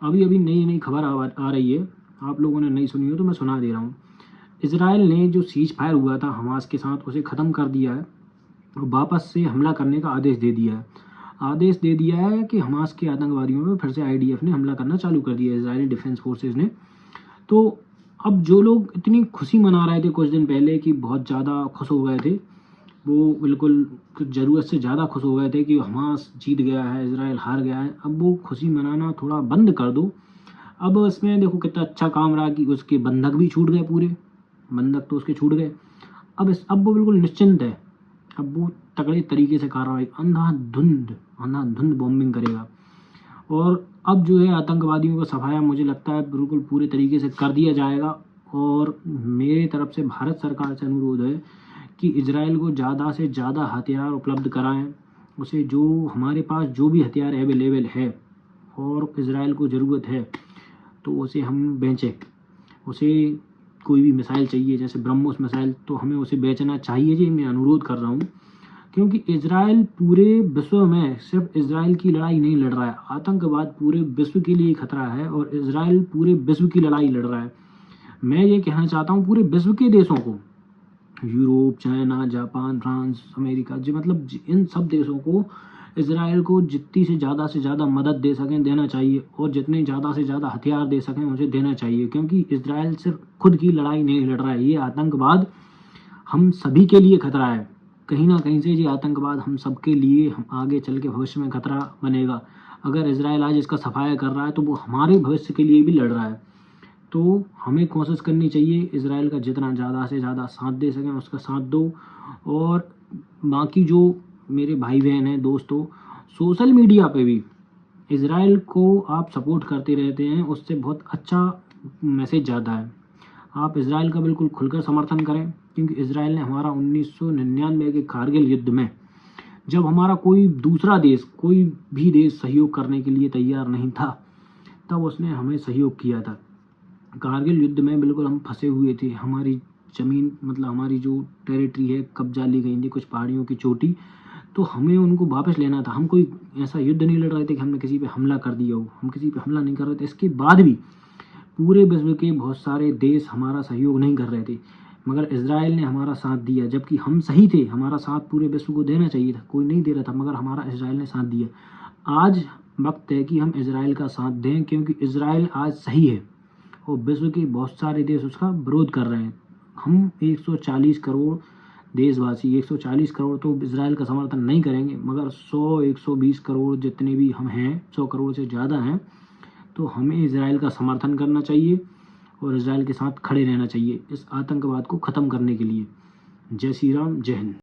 अभी अभी नई नई खबर आ रही है, आप लोगों ने नहीं सुनी हो तो मैं सुना दे रहा हूँ। इजराइल ने जो सीज फायर हुआ था हमास के साथ उसे ख़त्म कर दिया है और वापस से हमला करने का आदेश दे दिया है कि हमास के आतंकवादियों पर फिर से आईडीएफ ने हमला करना चालू कर दिया है, इजरायली डिफेंस फोर्सेज ने। तो अब जो लोग इतनी खुशी मना रहे थे कुछ दिन पहले कि बहुत ज़्यादा खुश हो गए थे, वो बिल्कुल ज़रूरत से ज़्यादा खुश हो गए थे कि हमास जीत गया है, इजराइल हार गया है। अब वो खुशी मनाना थोड़ा बंद कर दो। अब इसमें देखो कितना अच्छा काम रहा कि उसके बंधक भी छूट गए, पूरे बंधक तो उसके छूट गए। अब वो बिल्कुल निश्चिंत है। अब वो तगड़े तरीके से कार्रवाई अंधाधुंध बॉम्बिंग करेगा। और अब जो है आतंकवादियों का सफाया मुझे लगता है बिल्कुल पूरे तरीके से कर दिया जाएगा। और मेरे तरफ से भारत सरकार से अनुरोध है कि इजराइल को ज़्यादा से ज़्यादा हथियार उपलब्ध कराएं। उसे जो हमारे पास जो भी हथियार अवेलेबल है और इजराइल को ज़रूरत है तो उसे हम बेचें। उसे कोई भी मिसाइल चाहिए जैसे ब्रह्मोस मिसाइल तो हमें उसे बेचना चाहिए जी, मैं अनुरोध कर रहा हूँ। क्योंकि इजराइल पूरे विश्व में सिर्फ इजराइल की लड़ाई नहीं लड़ रहा है, आतंकवाद पूरे विश्व के लिए खतरा है और इजराइल पूरे विश्व की लड़ाई लड़ रहा है। मैं ये कहना चाहता हूँ पूरे विश्व के देशों को, Europe, China, Japan, France, America, जो मतलब इन सब देशों को इजराइल को जितनी से ज़्यादा मदद दे सकें देना चाहिए और जितने ज़्यादा से ज़्यादा हथियार दे सकें उसे देना चाहिए। क्योंकि इजराइल सिर्फ खुद की लड़ाई नहीं लड़ रहा है, ये आतंकवाद हम सभी के लिए खतरा है। कहीं ना कहीं से ये आतंकवाद हम सबके लिए हम आगे चल के भविष्य में खतरा बनेगा। अगर इजराइल आज इसका सफाया कर रहा है तो वो हमारे भविष्य के लिए भी लड़ रहा है। तो हमें कोशिश करनी चाहिए इजराइल का जितना ज़्यादा से ज़्यादा साथ दे सकें उसका साथ दो। और बाकी जो मेरे भाई बहन हैं, दोस्तों, सोशल मीडिया पे भी इजराइल को आप सपोर्ट करते रहते हैं, उससे बहुत अच्छा मैसेज जाता है। आप इजराइल का बिल्कुल खुलकर समर्थन करें। क्योंकि इजराइल ने हमारा 1999 के कारगिल युद्ध में, जब हमारा कोई दूसरा देश, कोई भी देश सहयोग करने के लिए तैयार नहीं था, तब उसने हमें सहयोग किया था। कारगिल युद्ध में बिल्कुल हम फंसे हुए थे, हमारी ज़मीन मतलब हमारी जो टेरिटरी है कब्जा ली गई थी, कुछ पहाड़ियों की चोटी, तो हमें उनको वापस लेना था। हम कोई ऐसा युद्ध नहीं लड़ रहे थे कि हमने किसी पे हमला कर दिया हो, हम किसी पे हमला नहीं कर रहे थे। इसके बाद भी पूरे विश्व के बहुत सारे देश हमारा सहयोग नहीं कर रहे थे, मगर इजराइल ने हमारा साथ दिया। जबकि हम सही थे, हमारा साथ पूरे विश्व को देना चाहिए था, कोई नहीं दे रहा था, मगर हमारा इजराइल ने साथ दिया। आज वक्त है कि हम इजराइल का साथ दें, क्योंकि इजराइल आज सही है और विश्व के बहुत सारे देश उसका विरोध कर रहे हैं। हम 140 करोड़ देशवासी, 140 करोड़ तो इजराइल का समर्थन नहीं करेंगे, मगर 100-120 करोड़ जितने भी हम हैं, 100 करोड़ से ज़्यादा हैं, तो हमें इजराइल का समर्थन करना चाहिए और इजराइल के साथ खड़े रहना चाहिए इस आतंकवाद को ख़त्म करने के लिए। जय श्री राम, जय हिंद।